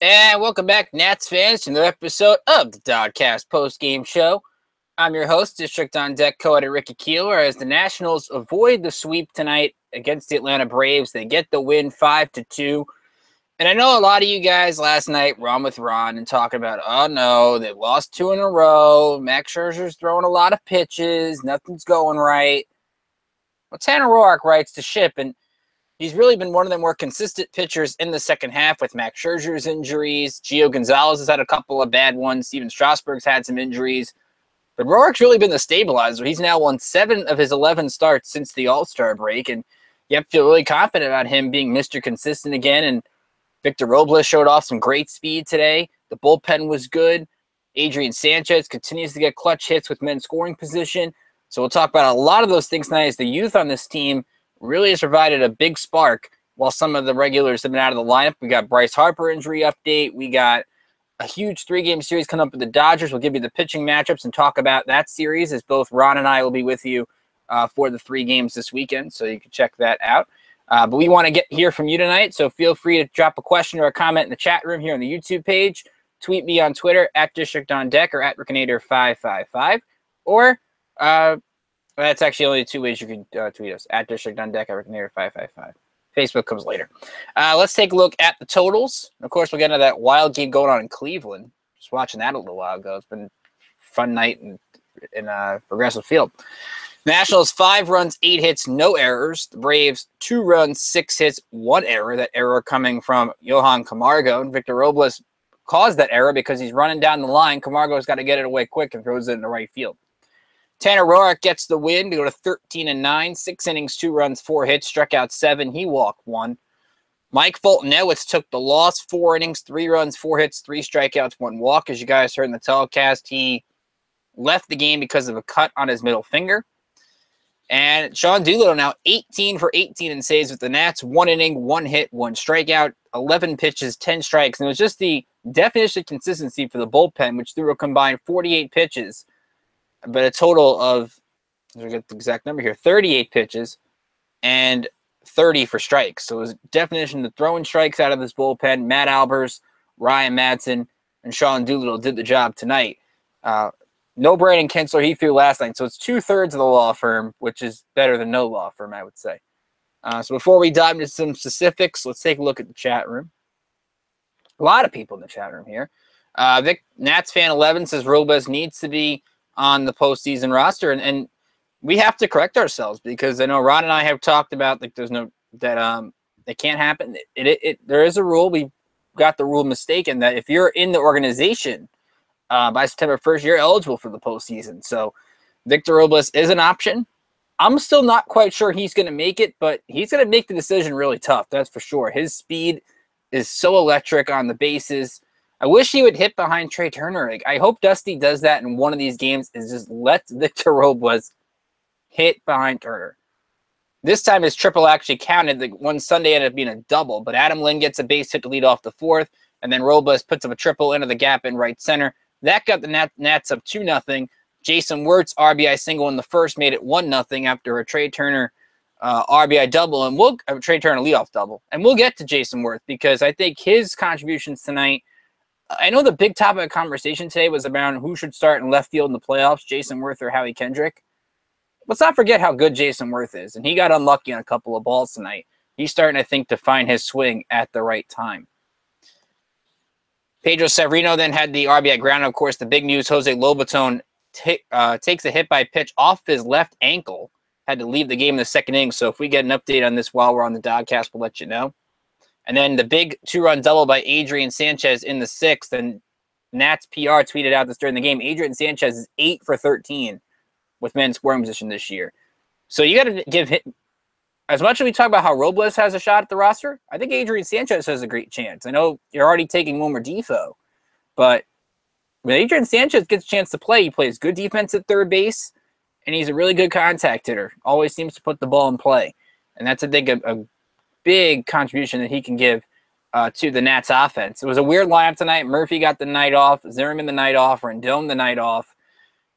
And welcome back, Nats fans, to another episode of the DoDcast Postgame Show. I'm your host, District on Deck co-editor Ricky Keeler. As the Nationals avoid the sweep tonight against the Atlanta Braves, they get the win 5-2. And I know a lot of you guys last night were on with Ron and talking about, oh no, they lost 2 in a row. Max Scherzer's throwing a lot of pitches. Nothing's going right. Well, Tanner Roark writes the ship, and he's really been one of the more consistent pitchers in the second half with Max Scherzer's injuries. Gio Gonzalez has had a couple of bad ones. Steven Strasburg's had some injuries. But Roark's really been the stabilizer. He's now won 7 of his 11 starts since the All-Star break, and you have to feel really confident about him being Mr. Consistent again. And Victor Robles showed off some great speed today. The bullpen was good. Adrian Sanchez continues to get clutch hits with men scoring position. So we'll talk about a lot of those things tonight as the youth on this team really has provided a big spark while some of the regulars have been out of the lineup. We got Bryce Harper injury update. We got a huge 3-game series coming up with the Dodgers. We'll give you the pitching matchups and talk about that series as both Ron and I will be with you for the 3 games this weekend, so you can check that out. But we want to hear from you tonight, so feel free to drop a question or a comment in the chat room here on the YouTube page. Tweet me on Twitter at DistrictOnDeck or at Rickinator555, or that's actually only 2 ways you can tweet us, at DistrictOnDeck, at Rickinator555. Facebook comes later. Let's take a look at the totals. Of course, we'll get into that wild game going on in Cleveland. Just watching that a little while ago. It's been a fun night in Progressive Field. Nationals, 5 runs, 8 hits, no errors. The Braves, 2 runs, 6 hits, 1 error. That error coming from Johan Camargo. And Victor Robles caused that error because he's running down the line. Camargo's got to get it away quick and throws it in the right field. Tanner Roark gets the win to go to 13-9, 6 innings, 2 runs, 4 hits, struck out 7. He walked 1. Mike Fulton-Ewitz took the loss, 4 innings, 3 runs, 4 hits, 3 strikeouts, 1 walk. As you guys heard in the telecast, he left the game because of a cut on his middle finger. And Sean Doolittle now 18 for 18 in saves with the Nats, 1 inning, 1 hit, 1 strikeout, 11 pitches, 10 strikes. And it was just the definition of consistency for the bullpen, which threw a combined 48 pitches. But a total of, I get the exact number here, 38 pitches and 30 for strikes. So it was definition of throwing strikes out of this bullpen. Matt Albers, Ryan Madsen, and Sean Doolittle did the job tonight. No Brandon Kinsler, he threw last night. So it's 2/3 of the law firm, which is better than no law firm, I would say. So before we dive into some specifics, let's take a look at the chat room. A lot of people in the chat room here. Nats fan 11 says Robles needs to be on the postseason roster, and we have to correct ourselves because I know Ron and I have talked about like there's no that it can't happen. There is a rule. We got the rule mistaken that if you're in the organization by September 1st, you're eligible for the postseason. So Victor Robles is an option. I'm still not quite sure he's going to make it, but he's going to make the decision really tough. That's for sure. His speed is so electric on the bases. I wish he would hit behind Trey Turner. Like, I hope Dusty does that in one of these games, is just let Victor Robles hit behind Turner. This time his triple actually counted. The one Sunday ended up being a double, but Adam Lynn gets a base hit to lead off the 4th, and then Robles puts up a triple into the gap in right center. That got the Nats up 2-0. Jason Wirtz RBI single in the 1st made it 1-0 after a Trey Turner RBI double, and Trey Turner leadoff double. And we'll get to Jason Wirtz because I think his contributions tonight. I know the big topic of conversation today was about who should start in left field in the playoffs, Jason Wirtz or Howie Kendrick. Let's not forget how good Jason Wirtz is, and he got unlucky on a couple of balls tonight. He's starting, I think, to find his swing at the right time. Pedro Severino then had the RBI ground. Of course, the big news, Jose Lobaton takes a hit by pitch off his left ankle, had to leave the game in the 2nd inning. So if we get an update on this while we're on the DoDcast, we'll let you know. And then the big 2-run double by Adrian Sanchez in the 6th. And Nats PR tweeted out this during the game. Adrian Sanchez is 8 for 13 with men's scoring position this year. So you got to give him, as much as we talk about how Robles has a shot at the roster, I think Adrian Sanchez has a great chance. I know you're already taking Wilmer Defoe, but when Adrian Sanchez gets a chance to play, he plays good defense at third base, and he's a really good contact hitter. Always seems to put the ball in play. And that's, I think, a big contribution that he can give to the Nats offense. It was a weird lineup tonight. Murphy got the night off, Zimmerman the night off, Rendon the night off,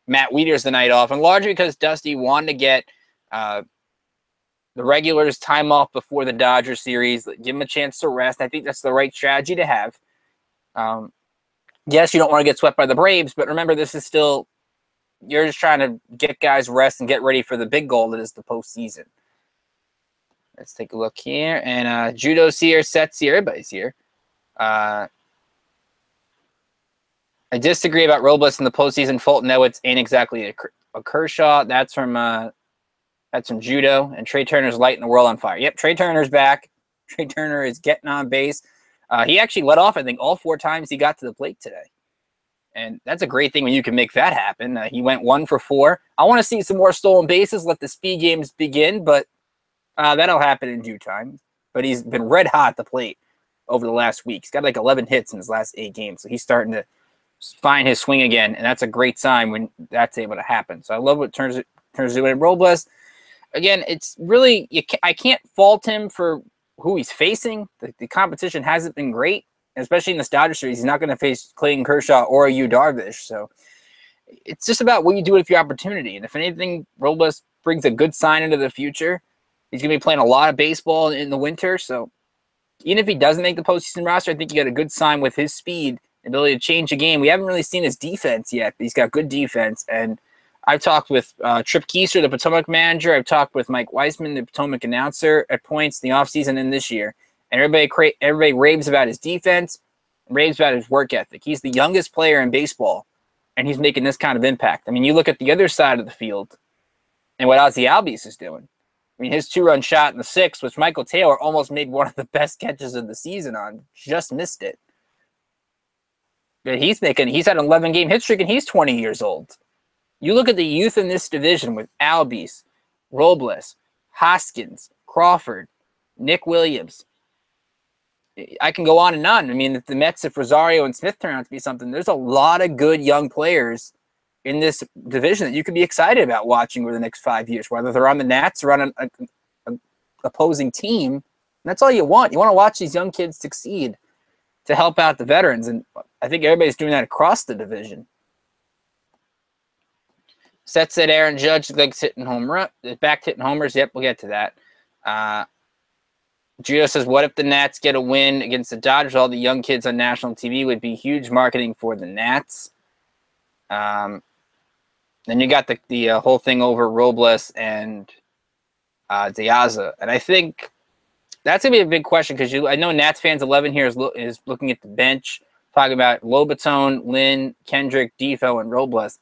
Matt Wieters the night off, and largely because Dusty wanted to get the regulars time off before the Dodgers series, give them a chance to rest. I think that's the right strategy to have. Yes, you don't want to get swept by the Braves, but remember, this is still, you're just trying to get guys rest and get ready for the big goal that is the postseason. Let's take a look here. And Judo's here, Seth's here, everybody's here. I disagree about Robles in the postseason. Fulton Edwards ain't exactly a Kershaw. That's from Judo. And Trey Turner's lighting the world on fire. Yep, Trey Turner's back. Trey Turner is getting on base. He actually led off, I think, all 4 times he got to the plate today. And that's a great thing when you can make that happen. He went 1 for 4. I want to see some more stolen bases, let the speed games begin, but that'll happen in due time. But he's been red hot at the plate over the last week. He's got like 11 hits in his last 8 games. So he's starting to find his swing again, and that's a great sign when that's able to happen. So I love what Turner's doing. Robles, again, it's really, I can't fault him for who he's facing. The competition hasn't been great, especially in this Dodger series. He's not going to face Clayton Kershaw or Yu Darvish. So it's just about what you do with your opportunity. And if anything, Robles brings a good sign into the future. He's going to be playing a lot of baseball in the winter. So even if he doesn't make the postseason roster, I think you got a good sign with his speed, ability to change the game. We haven't really seen his defense yet, but he's got good defense. And I've talked with Trip Keister, the Potomac manager. I've talked with Mike Weissman, the Potomac announcer, at points in the offseason and this year. And everybody raves about his defense, raves about his work ethic. He's the youngest player in baseball, and he's making this kind of impact. I mean, you look at the other side of the field and what Ozzie Albies is doing. I mean, his 2-run shot in the 6th, which Michael Taylor almost made one of the best catches of the season on, just missed it. But he's had an 11-game hit streak, and he's 20 years old. You look at the youth in this division with Albies, Robles, Hoskins, Crawford, Nick Williams. I can go on and on. I mean, if the Mets, if Rosario and Smith turn out to be something, there's a lot of good young players in this division that you could be excited about watching over the next 5 years, whether they're on the Nats or on an opposing team. And that's all you want. You want to watch these young kids succeed to help out the veterans. And I think everybody's doing that across the division. Seth said Aaron Judge likes hitting back hitting homers. Yep, we'll get to that. Judo says, what if the Nats get a win against the Dodgers? All the young kids on national TV would be huge marketing for the Nats. Then you got the whole thing over Robles and Diaza. And I think that's going to be a big question because I know Nats fans 11 here is looking at the bench, talking about Lobaton, Lynn, Kendrick, Defoe, and Robles.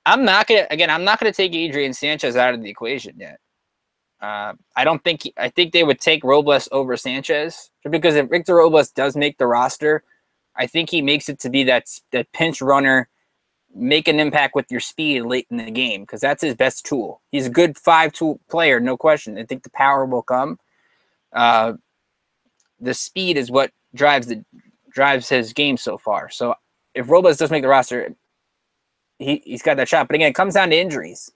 I'm not going to take Adrian Sanchez out of the equation yet. I think they would take Robles over Sanchez because if Victor Robles does make the roster, I think he makes it to be that pinch runner, make an impact with your speed late in the game because that's his best tool. He's a good 5-tool player, no question. I think the power will come. The speed is what drives his game so far. So if Robles does make the roster, he's got that shot. But again, it comes down to injuries.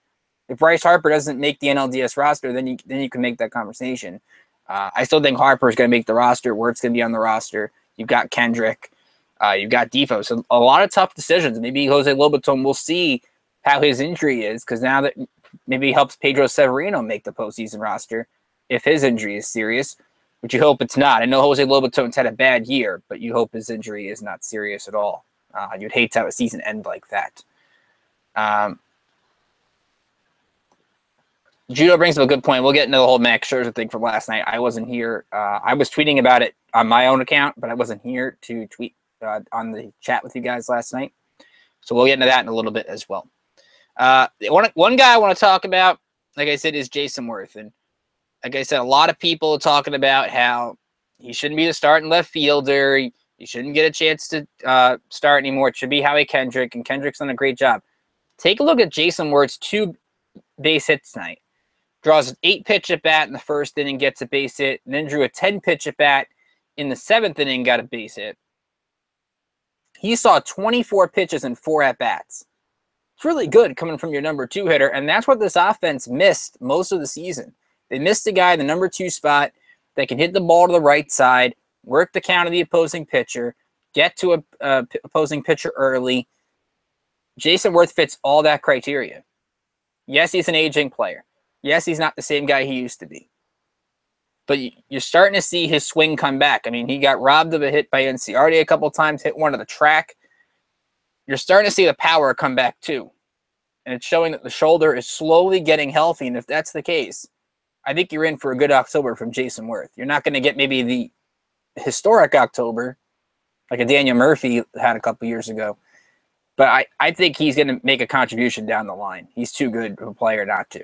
If Bryce Harper doesn't make the NLDS roster, then you can make that conversation. I still think Harper is going to make the roster. Wirt's going to be on the roster. You've got Kendrick. You've got Defoe. So a lot of tough decisions. Maybe Jose Lobaton, we'll see how his injury is because now that maybe he helps Pedro Severino make the postseason roster if his injury is serious, but you hope it's not. I know Jose Lobaton's had a bad year, but you hope his injury is not serious at all. You'd hate to have a season end like that. Judo brings up a good point. We'll get into the whole Max Scherzer thing from last night. I wasn't here. I was tweeting about it on my own account, but I wasn't here to tweet on the chat with you guys last night. So we'll get into that in a little bit as well. One guy I want to talk about, like I said, is Jason Worth. And like I said, a lot of people are talking about how he shouldn't be the starting left fielder. He shouldn't get a chance to start anymore. It should be Howie Kendrick, and Kendrick's done a great job. Take a look at Jason Worth's 2 base hits tonight. Draws an 8-pitch at bat in the first inning, gets a base hit, and then drew a 10-pitch at bat in the 7th inning, got a base hit. He saw 24 pitches and 4 at-bats. It's really good coming from your number 2 hitter, and that's what this offense missed most of the season. They missed a guy in the number 2 spot that can hit the ball to the right side, work the count of the opposing pitcher, get to a opposing pitcher early. Jason Worth fits all that criteria. Yes, he's an aging player. Yes, he's not the same guy he used to be. but you're starting to see his swing come back. I mean, he got robbed of a hit by NCRD a couple times, hit one to the track. You're starting to see the power come back too. And it's showing that the shoulder is slowly getting healthy. And if that's the case, I think you're in for a good October from Jason Worth. You're not going to get maybe the historic October like a Daniel Murphy had a couple years ago. But I think he's going to make a contribution down the line. He's too good of a player not to.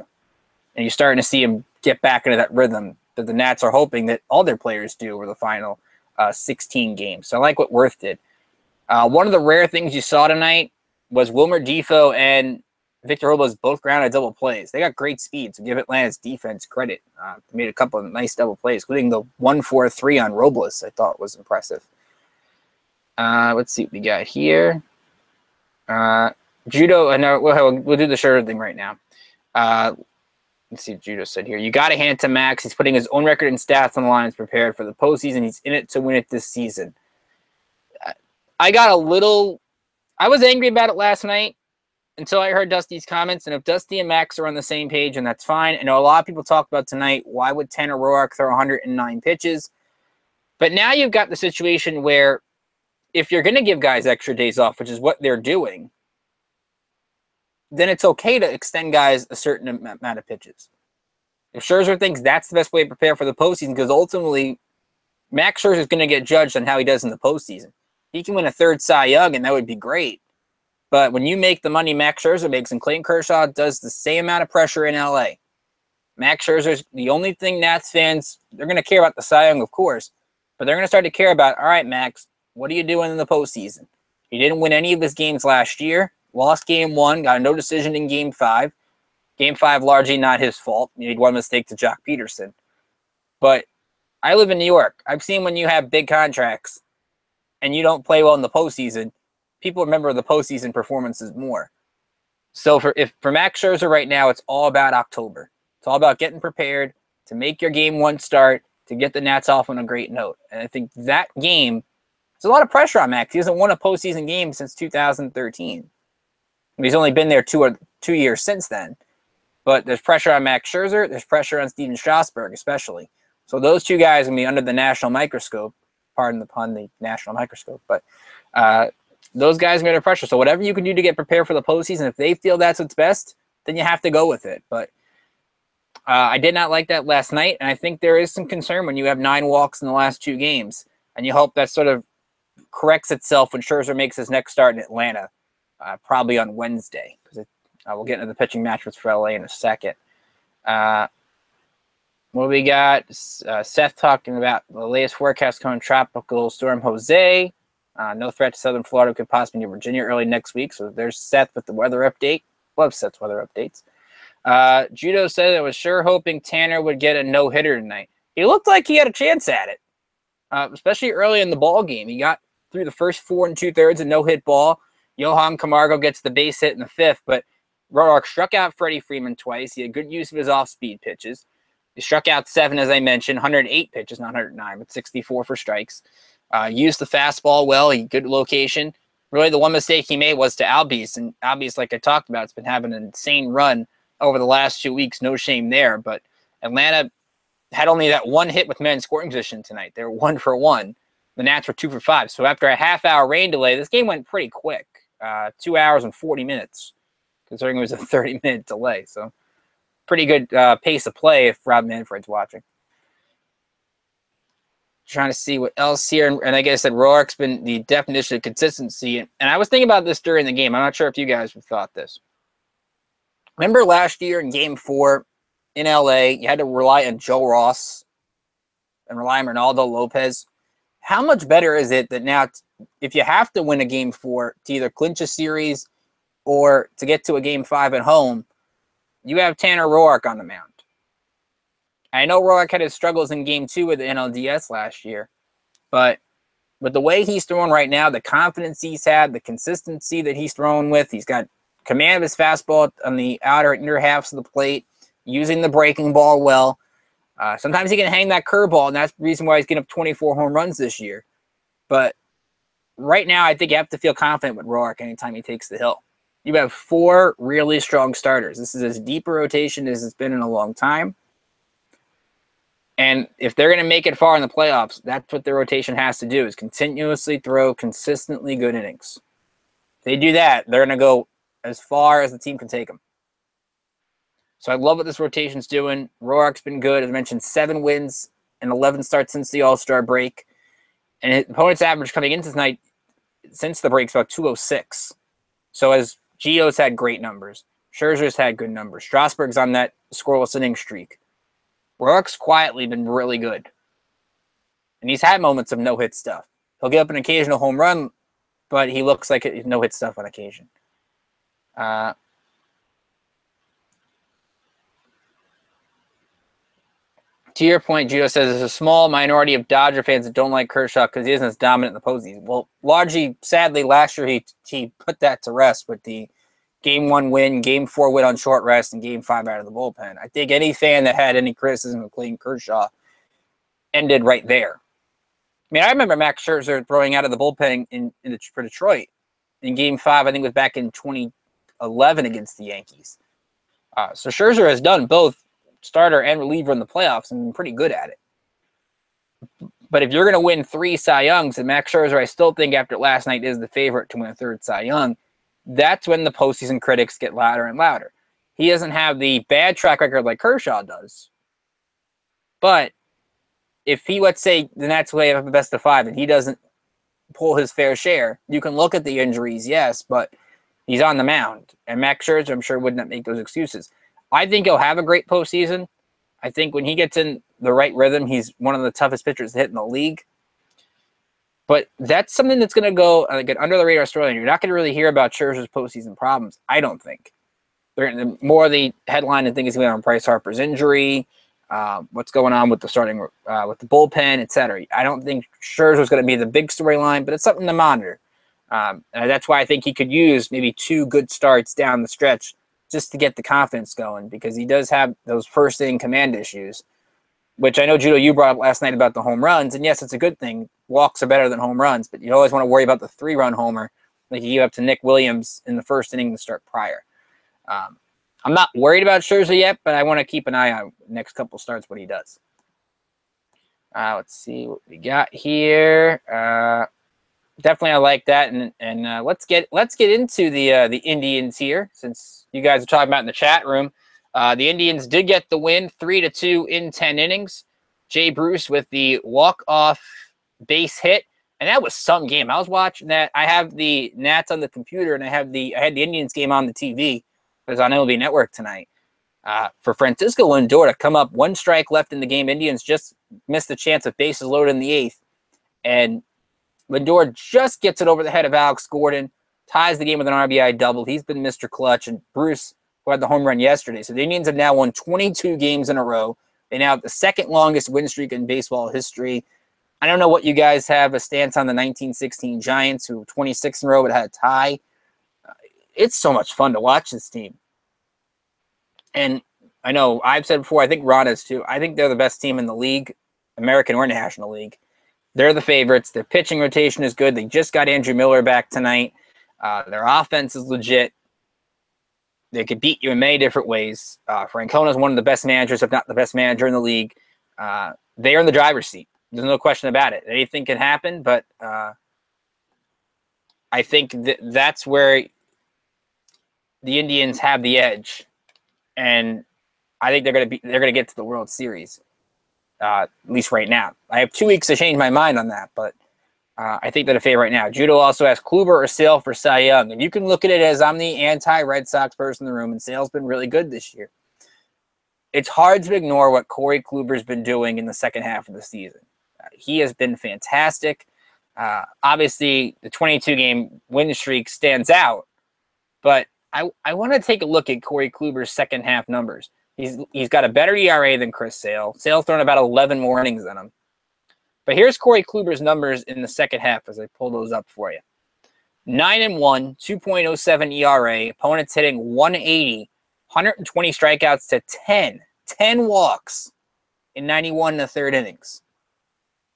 And you're starting to see him get back into that rhythm that the Nats are hoping that all their players do over the final 16 games. So I like what Worth did. One of the rare things you saw tonight was Wilmer Defoe and Victor Robles both grounded double plays. They got great speed, so give Atlanta's defense credit. They made a couple of nice double plays, including the 1-4-3 on Robles, I thought was impressive. Let's see what we got here. Judo, no, we'll do the Scherzer thing right now. Let's see what Judo said here. You got to hand it to Max. He's putting his own record and stats on the line. He's prepared for the postseason. He's in it to win it this season. I was angry about it last night until I heard Dusty's comments. And if Dusty and Max are on the same page, and that's fine. I know a lot of people talk about tonight, why would Tanner Roark throw 109 pitches? But now you've got the situation where if you're going to give guys extra days off, which is what they're doing, then it's okay to extend guys a certain amount of pitches. If Scherzer thinks that's the best way to prepare for the postseason, because ultimately Max Scherzer is going to get judged on how he does in the postseason. He can win a third Cy Young, and that would be great. But when you make the money Max Scherzer makes, and Clayton Kershaw does the same amount of pressure in LA, Max Scherzer's the only thing Nats fans, they're going to care about the Cy Young, of course, but they're going to start to care about, all right, Max, what are you doing in the postseason? He didn't win any of his games last year, lost game 1, got a no decision in game 5. Game 5 largely not his fault. He made one mistake to Jock Peterson. But I live in New York. I've seen when you have big contracts and you don't play well in the postseason, people remember the postseason performances more. So for Max Scherzer right now, it's all about October. It's all about getting prepared to make your game 1 start, to get the Nats off on a great note. And I think that game, there's a lot of pressure on Max. He hasn't won a postseason game since 2013. He's only been there 2 years since then. But there's pressure on Max Scherzer. There's pressure on Steven Strasburg, especially. So those two guys are going to be under the national microscope. Pardon the pun, the national microscope. But those guys are going to pressure. So whatever you can do to get prepared for the postseason, if they feel that's what's best, then you have to go with it. But I did not like that last night, and I think there is some concern when you have 9 walks in the last 2 games. And you hope that sort of corrects itself when Scherzer makes his next start in Atlanta, probably on Wednesday, because we'll get into the pitching matchups for LA in a second. What we got? Seth talking about the latest forecast coming Tropical Storm Jose. No threat to Southern Florida, could possibly near Virginia early next week. So there's Seth with the weather update. Love Seth's weather updates. Judo said I was sure hoping Tanner would get a no-hitter tonight. He looked like he had a chance at it, especially early in the ball game. He got through the first 4 2/3 a no-hit ball. Johan Camargo gets the base hit in the 5th, but Roark struck out Freddie Freeman twice. He had good use of his off-speed pitches. He struck out 7, as I mentioned, 108 pitches, not 109, but 64 for strikes. Used the fastball well. He good location. Really, the one mistake he made was to Albies, and Albies, like I talked about, has been having an insane run over the last 2 weeks. No shame there, but Atlanta had only that 1 hit with men in scoring position tonight. They were 1 for 1. The Nats were 2 for 5. So after a half-hour rain delay, this game went pretty quick, 2 hours and 40 minutes, considering it was a 30-minute delay. So pretty good pace of play if Rob Manfred's watching. Trying to see what else here. And like I said, Roark's been the definition of consistency. And I was thinking about this during the game. I'm not sure if you guys have thought this. Remember last year in Game 4 in LA, you had to rely on Joe Ross and rely on Ronaldo Lopez. How much better is it that now, if you have to win a Game 4 to either clinch a series or to get to a Game 5 at home, you have Tanner Roark on the mound? I know Roark had his struggles in Game 2 with the NLDS last year, but with the way he's throwing right now, the confidence he's had, the consistency that he's throwing with, he's got command of his fastball on the outer and inner halves of the plate, using the breaking ball well. Sometimes he can hang that curveball, and that's the reason why he's getting up 24 home runs this year. But right now, I think you have to feel confident with Roark anytime he takes the hill. You have 4 really strong starters. This is as deep a rotation as it's been in a long time. And if they're going to make it far in the playoffs, that's what their rotation has to do, is continuously throw consistently good innings. If they do that, they're going to go as far as the team can take them. So I love what this rotation's doing. Roark's been good. As I mentioned, 7 wins and 11 starts since the All-Star break. And his opponent's average coming into tonight since the break is about 206. So as Gio's had great numbers, Scherzer's had good numbers, Strasburg's on that scoreless inning streak. Roark's quietly been really good. And he's had moments of no-hit stuff. He'll get up an occasional home run, but he looks like no-hit stuff on occasion. To your point, Gio says there's a small minority of Dodger fans that don't like Kershaw because he isn't as dominant in the postseason. Well, largely, sadly, last year he put that to rest with the Game 1 win, Game 4 win on short rest, and Game 5 out of the bullpen. I think any fan that had any criticism of Clayton Kershaw ended right there. I mean, I remember Max Scherzer throwing out of the bullpen for Detroit in Game 5, I think it was back in 2011 against the Yankees. So Scherzer has done both starter and reliever in the playoffs and been pretty good at it. But if you're going to win 3 Cy Youngs, and Max Scherzer, I still think after last night is the favorite to win a 3rd Cy Young, that's when the postseason critics get louder and louder. He doesn't have the bad track record like Kershaw does. But if he, let's say, the Nats way of a best of 5 and he doesn't pull his fair share, you can look at the injuries, yes, but he's on the mound. And Max Scherzer, I'm sure, would not make those excuses. I think he'll have a great postseason. I think when he gets in the right rhythm, he's one of the toughest pitchers to hit in the league. But that's something that's going to go like an under-the-radar storyline. You're not going to really hear about Scherzer's postseason problems, I don't think. More of the headline, I think, is going on Bryce Harper's injury, what's going on with the starting with the bullpen, etc. I don't think Scherzer's going to be the big storyline, but it's something to monitor. And that's why I think he could use maybe 2 good starts down the stretch just to get the confidence going, because he does have those first-inning command issues, which I know, Judo, you brought up last night about the home runs. And yes, it's a good thing. Walks are better than home runs, but you always want to worry about the 3-run homer like he gave up to Nick Williams in the first inning to start prior. I'm not worried about Scherzer yet, but I want to keep an eye on the next couple starts what he does. Let's see what we got here. Definitely, I like that, and let's get into the Indians here, since you guys are talking about in the chat room. The Indians did get the win, 3-2 in 10 innings. Jay Bruce with the walk-off base hit, and that was some game. I was watching that. I have the Nats on the computer, and I had the Indians game on the TV. It was on MLB Network tonight. For Francisco Lindor to come up 1 strike left in the game, Indians just missed the chance of bases loaded in the 8th, and Lindor just gets it over the head of Alex Gordon, ties the game with an RBI double. He's been Mr. Clutch, and Bruce, who had the home run yesterday. So the Indians have now won 22 games in a row. They now have the 2nd longest win streak in baseball history. I don't know what you guys have a stance on the 1916 Giants, who 26 in a row but had a tie. It's so much fun to watch this team. And I know I've said before, I think Ron is too. I think they're the best team in the league, American or National League. They're the favorites. Their pitching rotation is good. They just got Andrew Miller back tonight. Their offense is legit. They could beat you in many different ways. Francona is one of the best managers, if not the best manager in the league. They are in the driver's seat. There's no question about it. Anything can happen, but I think that's where the Indians have the edge, and I think they're going to get to the World Series. At least right now. I have 2 weeks to change my mind on that, but I think they're the favorite right now. Judo also asks Kluber or Sale for Cy Young, and you can look at it as I'm the anti-Red Sox person in the room, and Sale's been really good this year. It's hard to ignore what Corey Kluber's been doing in the second half of the season. He has been fantastic. Obviously, the 22-game win streak stands out, but I want to take a look at Corey Kluber's second half numbers. He's got a better ERA than Chris Sale. Sale's thrown about 11 more innings than him. But here's Corey Kluber's numbers in the second half as I pull those up for you. 9-1, 2.07 ERA. Opponents hitting 180, 120 strikeouts to 10 walks in 91 and a third innings.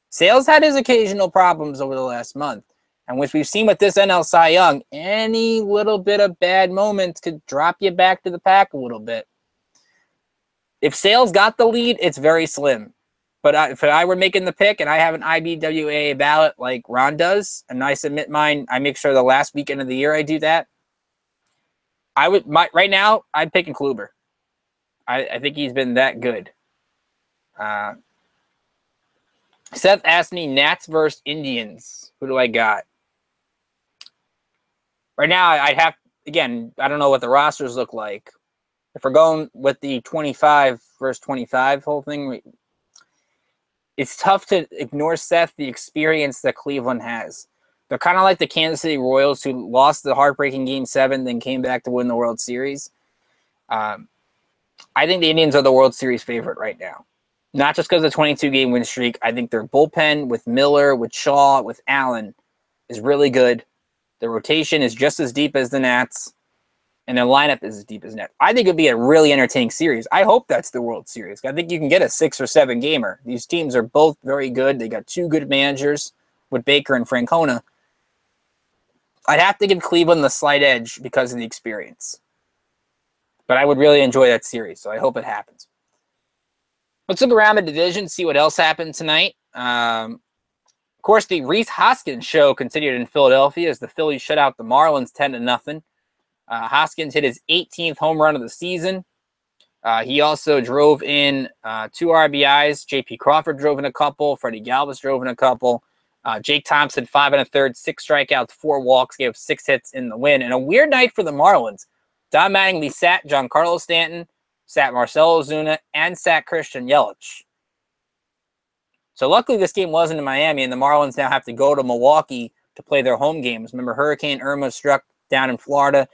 Sale's had his occasional problems over the last month. And which we've seen with this NL Cy Young, any little bit of bad moments could drop you back to the pack a little bit. If Sale's got the lead, it's very slim. But if I were making the pick and I have an IBWA ballot like Ron does, and I submit mine, I make sure the last weekend of the year I do that. Right now, I'm picking Kluber. I think he's been that good. Seth asked me Nats versus Indians. Who do I got? Right now, I'd have, again, I don't know what the rosters look like. If we're going with the 25 versus 25 whole thing, it's tough to ignore, Seth, the experience that Cleveland has. They're kind of like the Kansas City Royals, who lost the heartbreaking Game 7, then came back to win the World Series. I think the Indians are the World Series favorite right now. Not just because of the 22-game win streak. I think their bullpen with Miller, with Shaw, with Allen is really good. The rotation is just as deep as the Nats, and their lineup is as deep as Nats. I think it would be a really entertaining series. I hope that's the World Series. I think you can get a 6 or 7 gamer. These teams are both very good. They got 2 good managers with Baker and Francona. I'd have to give Cleveland the slight edge because of the experience. But I would really enjoy that series, so I hope it happens. Let's look around the division, see what else happened tonight. Of course, the Rhys Hoskins show continued in Philadelphia as the Phillies shut out the Marlins 10-0. Hoskins hit his 18th home run of the season. He also drove in 2 RBIs. J.P. Crawford drove in a couple. Freddie Galvis drove in a couple. Jake Thompson, 5 1/3, 6 strikeouts, 4 walks, gave 6 hits in the win. And a weird night for the Marlins. Don Mattingly sat Giancarlo Stanton, sat Marcell Ozuna, and sat Christian Yelich. So luckily this game wasn't in Miami, and the Marlins now have to go to Milwaukee to play their home games. Remember, Hurricane Irma struck down in Florida.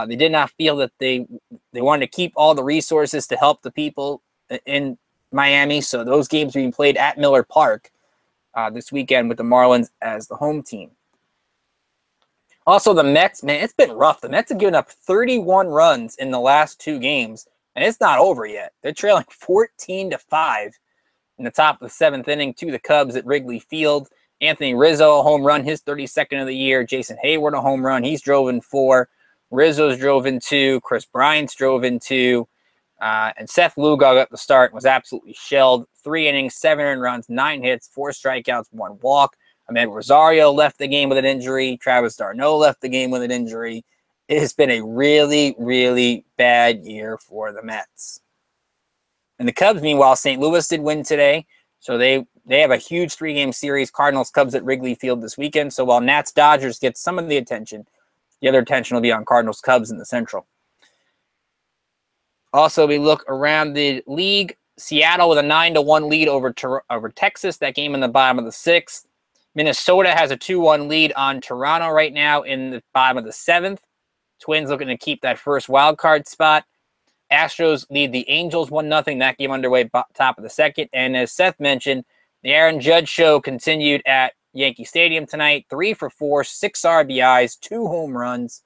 They did not feel that they wanted to keep all the resources to help the people in Miami, so those games are being played at Miller Park this weekend with the Marlins as the home team. Also, the Mets, man, it's been rough. The Mets have given up 31 runs in the last 2 games, and it's not over yet. They're trailing 14-5 in the top of the 7th inning to the Cubs at Wrigley Field. Anthony Rizzo, a home run, his 32nd of the year. Jason Hayward, a home run. He's drove in 4. Rizzo's drove in 2. Chris Bryant's drove in 2. And Seth Lugo at the start was absolutely shelled. 3 innings, 7 earned runs, 9 hits, 4 strikeouts, 1 walk. Ahmed Rosario left the game with an injury. Travis d'Arnaud left the game with an injury. It has been a really, really bad year for the Mets. And the Cubs, meanwhile, St. Louis did win today. So they have a huge 3-game series, Cardinals-Cubs at Wrigley Field this weekend. So while Nats-Dodgers get some of the attention, the other attention will be on Cardinals-Cubs in the Central. Also, we look around the league. Seattle with a 9-1 lead over Texas. That game in the bottom of the 6th. Minnesota has a 2-1 lead on Toronto right now in the bottom of the 7th. Twins looking to keep that first wild card spot. Astros lead the Angels 1-0. That game underway top of the 2nd. And as Seth mentioned, the Aaron Judge show continued at Yankee Stadium tonight. 3 for 4, 6 RBIs, 2 home runs.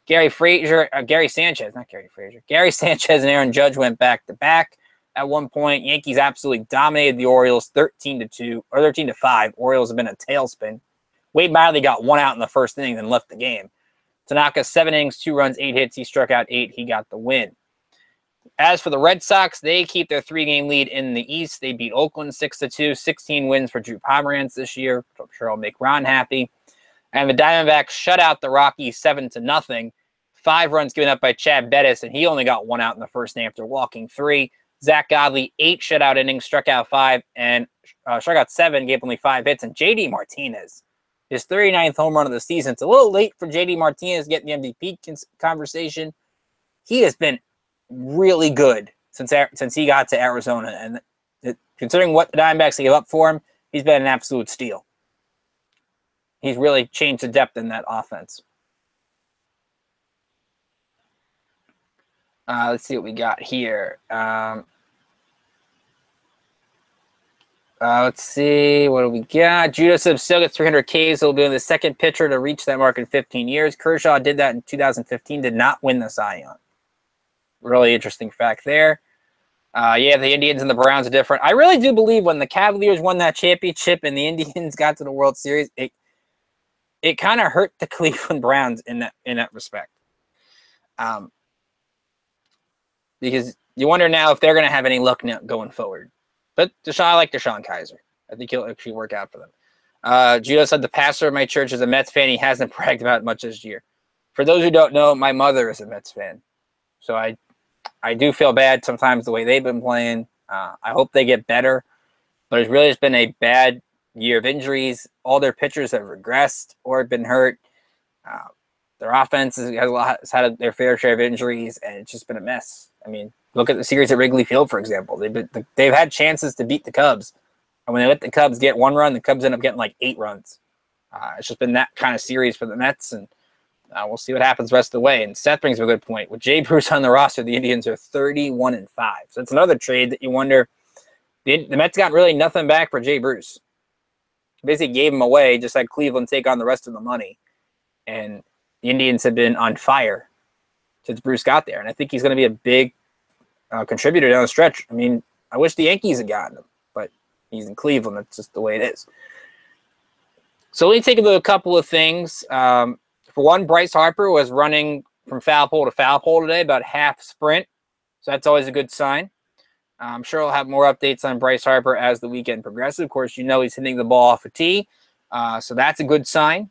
Gary Sanchez and Aaron Judge went back-to-back. At one point, Yankees absolutely dominated the Orioles 13-2 or 13-5. Orioles have been a tailspin. Wade Miley got 1 out in the first inning and left the game. Tanaka, 7 innings, 2 runs, 8 hits. He struck out 8. He got the win. As for the Red Sox, they keep their 3-game lead in the East. They beat Oakland 6-2. 16 wins for Drew Pomeranz this year, which I'm sure will make Ron happy. And the Diamondbacks shut out the Rockies 7-0. 5 runs given up by Chad Bettis, and he only got 1 out in the first inning after walking 3. Zach Godley, 8 shutout innings, struck out 5, and struck out 7, gave only 5 hits. And J.D. Martinez, his 39th home run of the season. It's a little late for J.D. Martinez getting the MVP conversation. He has been really good since he got to Arizona. And considering what the Diamondbacks gave up for him, he's been an absolute steal. He's really changed the depth in that offense. Let's see what we got here. Let's see. What do we got? Judah still gets 300 Ks. He'll be the second pitcher to reach that mark in 15 years. Kershaw did that in 2015, did not win the Cy Young. Really interesting fact there. Yeah, the Indians and the Browns are different. I really do believe when the Cavaliers won that championship and the Indians got to the World Series, it kind of hurt the Cleveland Browns in that respect. Because you wonder now if they're going to have any luck now going forward. But I like Deshaun Kaiser. I think he'll actually work out for them. Gio said the pastor of my church is a Mets fan. He hasn't bragged about it much this year. For those who don't know, my mother is a Mets fan. So I do feel bad sometimes the way they've been playing. I hope they get better. But it's really just been a bad year of injuries. All their pitchers have regressed or been hurt. Their offense has had their fair share of injuries, and it's just been a mess. I mean, look at the series at Wrigley Field, for example. They've had chances to beat the Cubs, and when they let the Cubs get 1 run, the Cubs end up getting like 8 runs. It's just been that kind of series for the Mets, and we'll see what happens the rest of the way. And Seth brings up a good point. With Jay Bruce on the roster, the Indians are 31-5. So it's another trade that you wonder. The Mets got really nothing back for Jay Bruce. Basically gave him away, just had Cleveland take on the rest of the money. And the Indians have been on fire since Bruce got there. And I think he's going to be a big contributor down the stretch. I mean, I wish the Yankees had gotten him, but he's in Cleveland. That's just the way it is. So let me take a look at a couple of things. For one, Bryce Harper was running from foul pole to foul pole today, about half sprint. So that's always a good sign. I'm sure I'll have more updates on Bryce Harper as the weekend progresses. Of course, you know he's hitting the ball off a tee. So that's a good sign.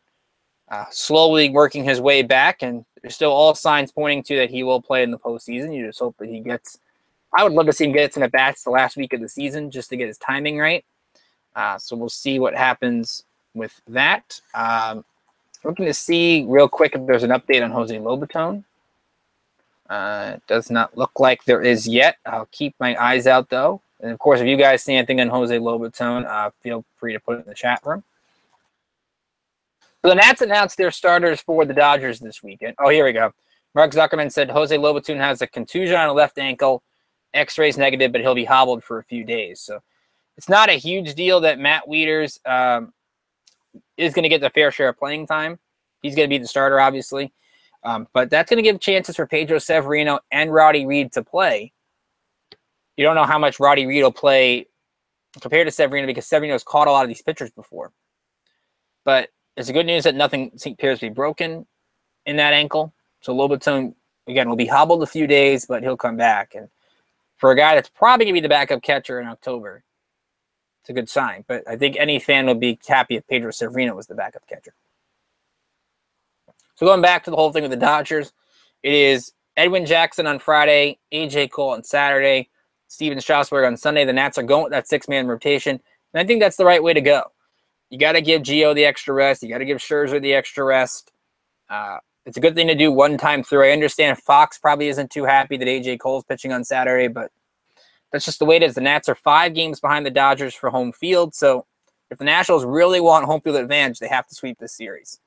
Slowly working his way back, and there's still all signs pointing to that he will play in the postseason. You just hope that he gets – I would love to see him get some at-bats the last week of the season just to get his timing right. So we'll see what happens with that. Looking to see real quick if there's an update on Jose Lobaton. It does not look like there is yet. I'll keep my eyes out, though. And, of course, if you guys see anything on Jose Lobaton, feel free to put it in the chat room. So the Nats announced their starters for the Dodgers this weekend. Oh, here we go. Mark Zuckerman said Jose Lobaton has a contusion on a left ankle. X-rays negative, but he'll be hobbled for a few days. So it's not a huge deal that Matt Wieters is going to get the fair share of playing time. He's going to be the starter, obviously. But that's going to give chances for Pedro Severino and Roddy Reed to play. You don't know how much Roddy Reed will play compared to Severino because Severino's caught a lot of these pitchers before. But it's good news that nothing appears to be broken in that ankle. So Lobaton, again, will be hobbled a few days, but he'll come back. And for a guy that's probably going to be the backup catcher in October, it's a good sign. But I think any fan would be happy if Pedro Severino was the backup catcher. So going back to the whole thing with the Dodgers, it is Edwin Jackson on Friday, A.J. Cole on Saturday, Steven Strasburg on Sunday. The Nats are going with that 6-man rotation, and I think that's the right way to go. You got to give Gio the extra rest. You got to give Scherzer the extra rest. It's a good thing to do one time through. I understand Fox probably isn't too happy that A.J. Cole's pitching on Saturday, but that's just the way it is. The Nats are 5 games behind the Dodgers for home field, so if the Nationals really want home field advantage, they have to sweep this series.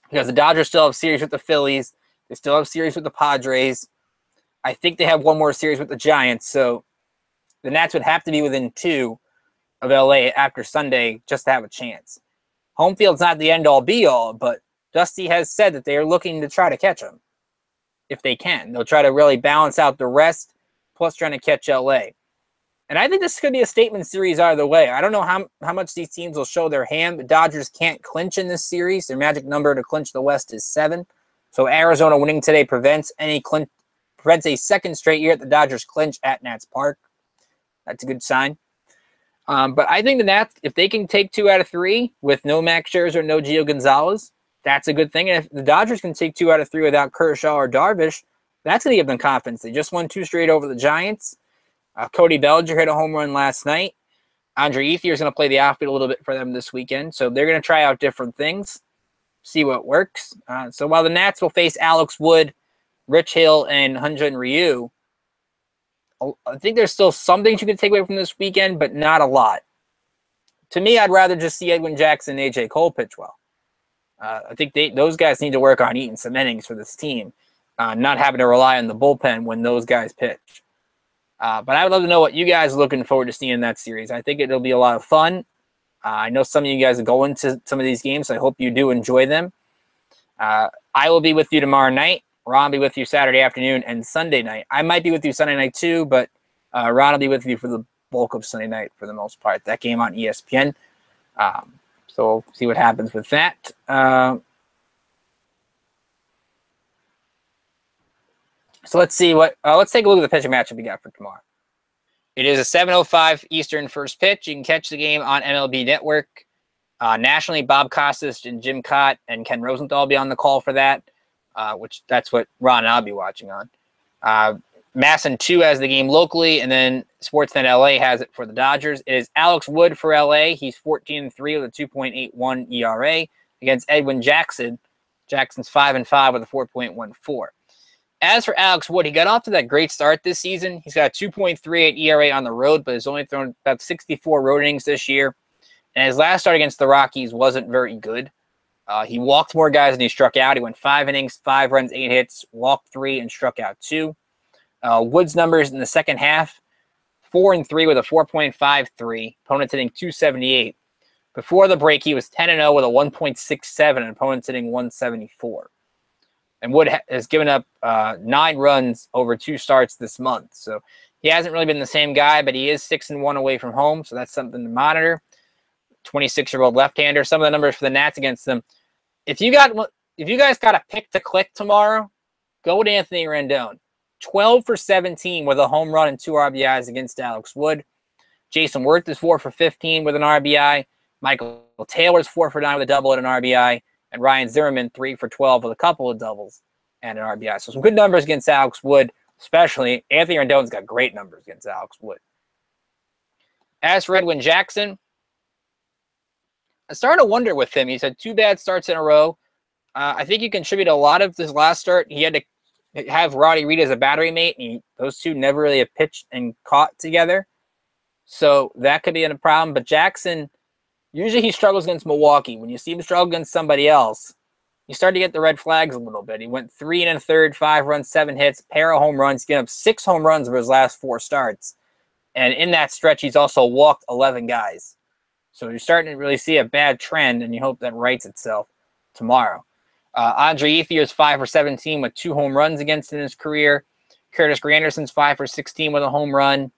Because the Dodgers still have series with the Phillies. They still have series with the Padres. I think they have one more series with the Giants, so the Nats would have to be within 2 of LA after Sunday just to have a chance. Home field's not the end-all, be-all, but Dusty has said that they are looking to try to catch them if they can. They'll try to really balance out the rest, plus trying to catch LA. And I think this could be a statement series either way. I don't know how much these teams will show their hand. The Dodgers can't clinch in this series. Their magic number to clinch the West is 7. So Arizona winning today prevents a second straight year at the Dodgers clinch at Nats Park. That's a good sign. But I think the Nats, if they can take 2 out of 3 with no Max Scherzer, no Gio Gonzalez, that's a good thing. And if the Dodgers can take 2 out of 3 without Kershaw or Darvish, that's going to give them confidence. They just won 2 straight over the Giants. Cody Bellinger hit a home run last night. Andre Ethier is going to play the outfield a little bit for them this weekend. So they're going to try out different things, see what works. So while the Nats will face Alex Wood, Rich Hill, and Hyun-Jin Ryu, I think there's still some things you can take away from this weekend, but not a lot. To me, I'd rather just see Edwin Jackson and A.J. Cole pitch well. I think those guys need to work on eating some innings for this team, not having to rely on the bullpen when those guys pitch. But I would love to know what you guys are looking forward to seeing in that series. I think it'll be a lot of fun. I know some of you guys are going to some of these games, so I hope you do enjoy them. I will be with you tomorrow night. Ron will be with you Saturday afternoon and Sunday night. I might be with you Sunday night too, but Ron will be with you for the bulk of Sunday night for the most part. That game on ESPN. So we'll see what happens with that. So let's see let's take a look at the pitching matchup we got for tomorrow. It is a 7:05 Eastern first pitch. You can catch the game on MLB Network. Nationally, Bob Costas and Jim Cott and Ken Rosenthal will be on the call for that, which that's what Ron and I'll be watching on. Masson 2 has the game locally, and then Sportsnet LA has it for the Dodgers. It is Alex Wood for LA. He's 14-3 with a 2.81 ERA against Edwin Jackson. Jackson's 5-5 with a 4.14. As for Alex Wood, he got off to that great start this season. He's got a 2.38 ERA on the road, but has only thrown about 64 road innings this year. And his last start against the Rockies wasn't very good. He walked more guys than he struck out. He went 5 innings, 5 runs, 8 hits, walked 3, and struck out 2. Wood's numbers in the second half, 4-3 with a 4.53. Opponents hitting 278. Before the break, he was 10-0 with a 1.67 and opponents hitting 174. And Wood has given up 9 runs over 2 starts this month. So he hasn't really been the same guy, but he is 6-1 away from home, so that's something to monitor. 26-year-old left-hander. Some of the numbers for the Nats against them. If you guys got a pick to click tomorrow, go with Anthony Rendon. 12 for 17 with a home run and 2 RBIs against Alex Wood. Jason Wirth is 4 for 15 with an RBI. Michael Taylor's 4 for 9 with a double and an RBI. And Ryan Zimmerman 3 for 12 with a couple of doubles and an RBI. So some good numbers against Alex Wood, especially. Anthony Rendon's got great numbers against Alex Wood. As for Edwin Jackson, I started to wonder with him. He's had 2 bad starts in a row. I think you contribute a lot of this last start. He had to have Roddy Reed as a battery mate, and those two never really have pitched and caught together. So that could be a problem. But Jackson, usually he struggles against Milwaukee. When you see him struggle against somebody else, you start to get the red flags a little bit. He went 3 1/3, 5 runs, 7 hits, pair of home runs, getting up 6 home runs over his last 4 starts. And in that stretch, he's also walked 11 guys. So you're starting to really see a bad trend, and you hope that rights itself tomorrow. Andre Ethier is 5 for 17 with 2 home runs against him in his career. Curtis Granderson's 5 for 16 with a home run.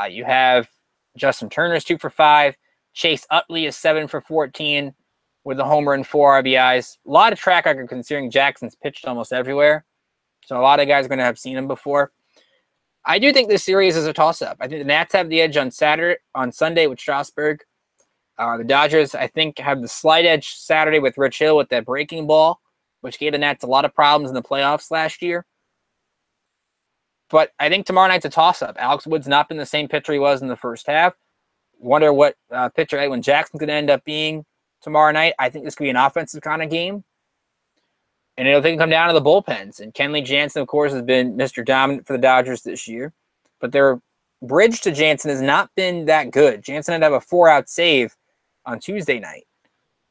You have Justin Turner's 2 for 5. Chase Utley is 7 for 14 with a homer and 4 RBIs. A lot of track record considering Jackson's pitched almost everywhere. So a lot of guys are going to have seen him before. I do think this series is a toss-up. I think the Nats have the edge on Sunday with Strasburg. The Dodgers, I think, have the slight edge Saturday with Rich Hill with that breaking ball, which gave the Nats a lot of problems in the playoffs last year. But I think tomorrow night's a toss-up. Alex Wood's not been the same pitcher he was in the first half. Wonder what pitcher Edwin Jackson's going to end up being tomorrow night. I think this could be an offensive kind of game. And it'll come down to the bullpens. And Kenley Jansen, of course, has been Mr. Dominant for the Dodgers this year. But their bridge to Jansen has not been that good. Jansen had to have a 4-out save on Tuesday night.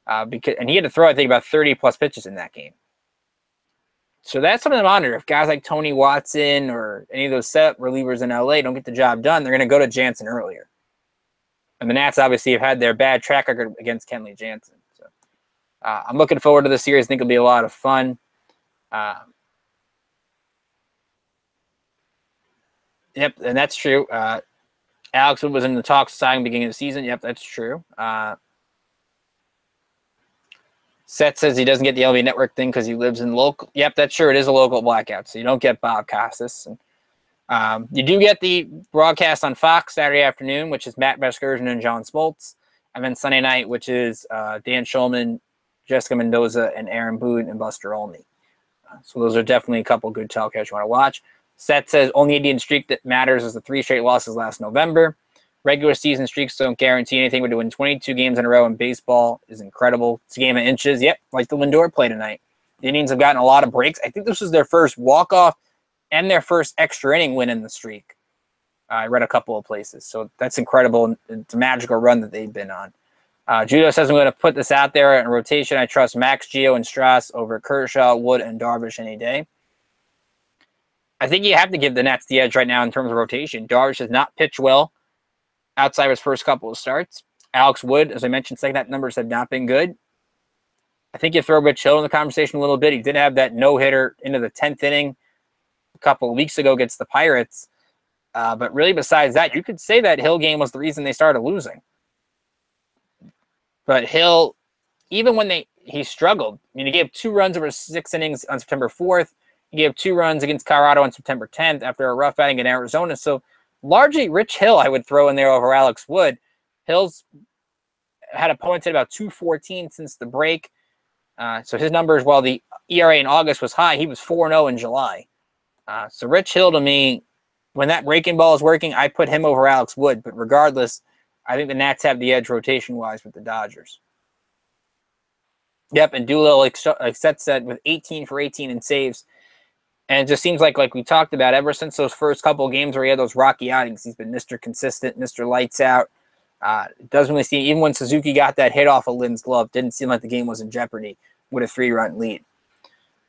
And he had to throw, I think, about 30-plus pitches in that game. So that's something to monitor. If guys like Tony Watson or any of those set relievers in LA don't get the job done, they're going to go to Jansen earlier. And the Nats obviously have had their bad track record against Kenley Jansen. So I'm looking forward to the series. I think it'll be a lot of fun. Yep, and that's true. Alex Wood was in the talks signing beginning of the season. Yep, that's true. Seth says he doesn't get the LB Network thing because he lives in local. Yep, that's true. It is a local blackout, so you don't get Bob Costas. And, you do get the broadcast on Fox Saturday afternoon, which is Matt Vasgersian and John Smoltz. And then Sunday night, which is Dan Schulman, Jessica Mendoza, and Aaron Boone and Buster Olney. So those are definitely a couple good telecasts you want to watch. Seth says only Indian streak that matters is the 3 straight losses last November. Regular season streaks don't guarantee anything, but to win 22 games in a row in baseball is incredible. It's a game of inches. Yep, like the Lindor play tonight. The Indians have gotten a lot of breaks. I think this was their first walk-off and their first extra inning win in the streak. I read a couple of places. So that's incredible. It's a magical run that they've been on. Judo says I'm going to put this out there in rotation. I trust Max, Gio, and Strauss over Kershaw, Wood, and Darvish any day. I think you have to give the Nets the edge right now in terms of rotation. Darvish has not pitched well outside of his first couple of starts. Alex Wood, as I mentioned, second half numbers have not been good. I think you throw Rich Hill in the conversation a little bit. He did have that no-hitter into the 10th inning a couple of weeks ago against the Pirates. But really, besides that, you could say that Hill game was the reason they started losing. But Hill, even when he struggled, I mean, he gave 2 runs over 6 innings on September 4th. He gave 2 runs against Colorado on September 10th after a rough outing in Arizona. So largely Rich Hill I would throw in there over Alex Wood. Hill's had opponents at about 2.14 since the break. So his numbers, while the ERA in August was high, he was 4.0 in July. So Rich Hill, to me, when that breaking ball is working, I put him over Alex Wood. But regardless, I think the Nats have the edge rotation-wise with the Dodgers. Yep, and Doolittle, like Seth said, with 18 for 18 in saves. And it just seems like we talked about, ever since those first couple of games where he had those rocky outings, he's been Mr. Consistent, Mr. Lights Out. It doesn't really seem, even when Suzuki got that hit off of Lynn's glove, didn't seem like the game was in jeopardy with a 3-run lead.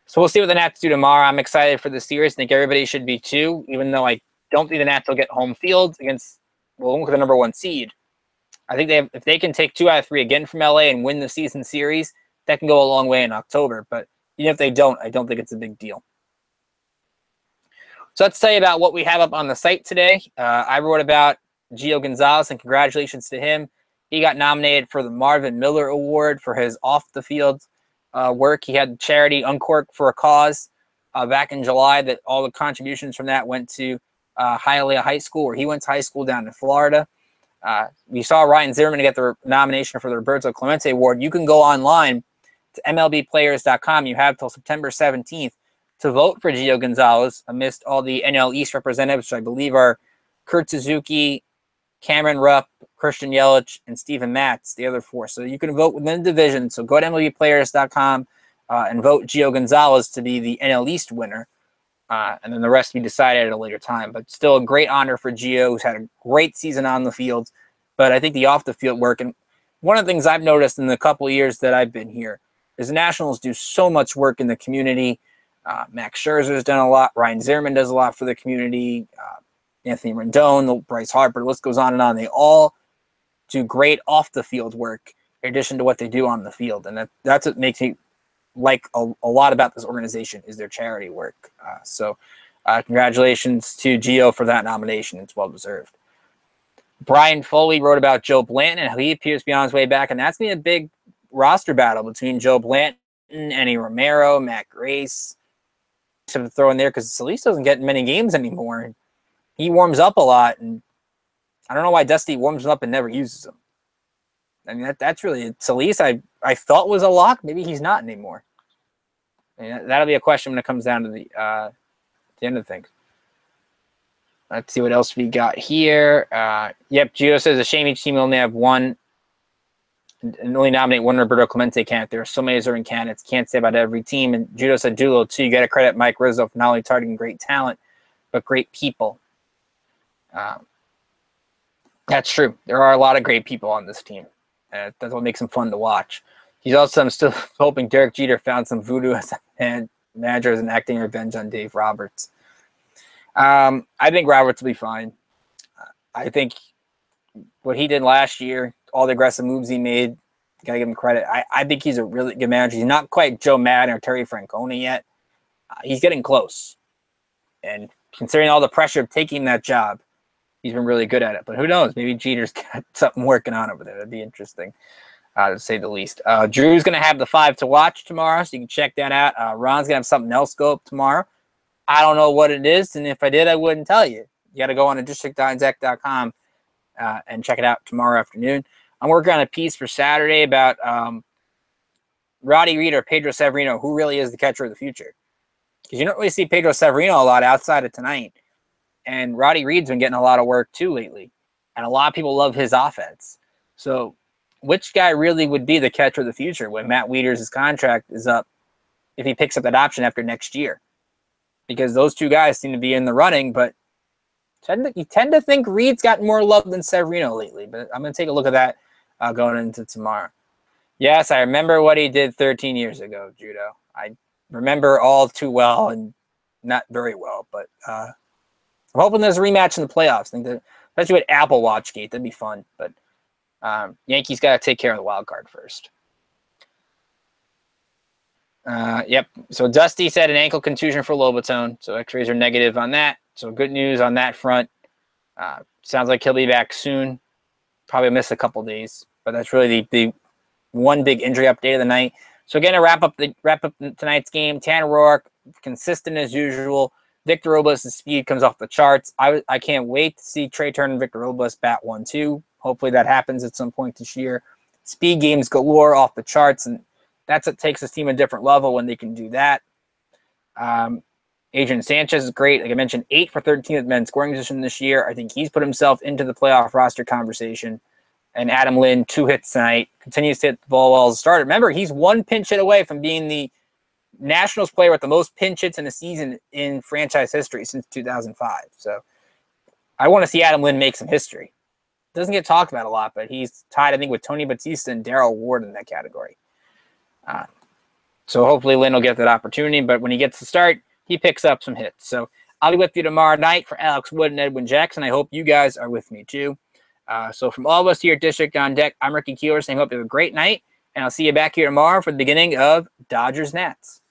So we'll see what the Nats do tomorrow. I'm excited for the series. I think everybody should be too, even though I don't think the Nats will get home field against, well, the number 1 seed. I think if they can take 2 out of 3 again from LA and win the season series, that can go a long way in October. But even if they don't, I don't think it's a big deal. So let's tell you about what we have up on the site today. I wrote about Gio Gonzalez, and congratulations to him. He got nominated for the Marvin Miller Award for his off-the-field work. He had charity Uncork for a Cause back in July. That all the contributions from that went to Hialeah High School, where he went to high school down in Florida. We saw Ryan Zimmerman get the nomination for the Roberto Clemente Award. You can go online to MLBplayers.com. You have till September 17th to vote for Gio Gonzalez amidst all the NL East representatives, which I believe are Kurt Suzuki, Cameron Rupp, Christian Yelich, and Steven Matz, the other 4. So you can vote within the division. So go to MLBplayers.com and vote Gio Gonzalez to be the NL East winner. And then the rest will be decided at a later time. But still a great honor for Gio, who's had a great season on the field. But I think the off-the-field work, and one of the things I've noticed in the couple of years that I've been here is the Nationals do so much work in the community. Max Scherzer's done a lot. Ryan Zimmerman does a lot for the community. Anthony Rendon, Bryce Harper, the list goes on and on. They all do great off-the-field work in addition to what they do on the field. And that's what makes me like a lot about this organization is their charity work. So congratulations to Gio for that nomination. It's well-deserved. Brian Foley wrote about Joe Blanton and how he appears to be on his way back. And that's been a big roster battle between Joe Blanton, Eddie Romero, Matt Grace. To throw in there because Solis doesn't get many games anymore. He warms up a lot, and I don't know why Dusty warms him up and never uses him. I mean, that's really Solis. I thought was a lock. Maybe he's not anymore. I mean, that'll be a question when it comes down to the end of things. Let's see what else we got here. Yep, Gio says a shame each team will only have one and only nominate one Roberto Clemente candidate. There are so many deserving candidates. Can't say about every team. And Judo said Doolittle, too. You got to credit Mike Rizzo for not only targeting great talent, but great people. That's true. There are a lot of great people on this team. That's what makes them fun to watch. I'm still hoping Derek Jeter found some voodoo as a manager as an acting revenge on Dave Roberts. I think Roberts will be fine. I think what he did last year, all the aggressive moves he made, got to give him credit. I think he's a really good manager. He's not quite Joe Madden or Terry Francona yet. He's getting close. And considering all the pressure of taking that job, he's been really good at it. But who knows? Maybe Jeter's got something working on over there. That'd be interesting, to say the least. Drew's going to have the 5 to watch tomorrow, so you can check that out. Ron's going to have something else go up tomorrow. I don't know what it is, and if I did, I wouldn't tell you. You got to go on to district.deck.com and check it out tomorrow afternoon. I'm working on a piece for Saturday about Roddy Reed or Pedro Severino, who really is the catcher of the future. Because you don't really see Pedro Severino a lot outside of tonight. And Roddy Reed's been getting a lot of work too lately. And a lot of people love his offense. So which guy really would be the catcher of the future when Matt Wieters' contract is up if he picks up that option after next year? Because those two guys seem to be in the running, but you tend to think Reed's gotten more love than Severino lately. But I'm going to take a look at that going into tomorrow. Yes, I remember what he did 13 years ago, Judo. I remember all too well and not very well. But I'm hoping there's a rematch in the playoffs. I think that, especially with Apple Watchgate, that'd be fun. But Yankees got to take care of the wild card first. Yep. So Dusty said an ankle contusion for Lobotone. So x-rays are negative on that. So good news on that front. Sounds like he'll be back soon. Probably miss a couple days. But that's really the one big injury update of the night. So again, to wrap up tonight's game, Tanner Roark, consistent as usual. Victor Robles' speed comes off the charts. I can't wait to see Trey Turner and Victor Robles bat 1-2. Hopefully that happens at some point this year. Speed games galore off the charts, and that's what takes this team a different level when they can do that. Adrian Sanchez is great. Like I mentioned, 8 for 13 at men's scoring position this year. I think he's put himself into the playoff roster conversation. And Adam Lynn, 2 hits tonight, continues to hit the ball well as a starter. Remember, he's 1 pinch hit away from being the Nationals player with the most pinch hits in a season in franchise history since 2005. So I want to see Adam Lynn make some history. Doesn't get talked about a lot, but he's tied, I think, with Tony Batista and Darrell Ward in that category. So hopefully Lynn will get that opportunity, but when he gets to start, he picks up some hits. So I'll be with you tomorrow night for Alex Wood and Edwin Jackson. I hope you guys are with me too. So from all of us here at District on Deck, I'm Ricky Keeler saying hope you have a great night, and I'll see you back here tomorrow for the beginning of Dodgers Nats.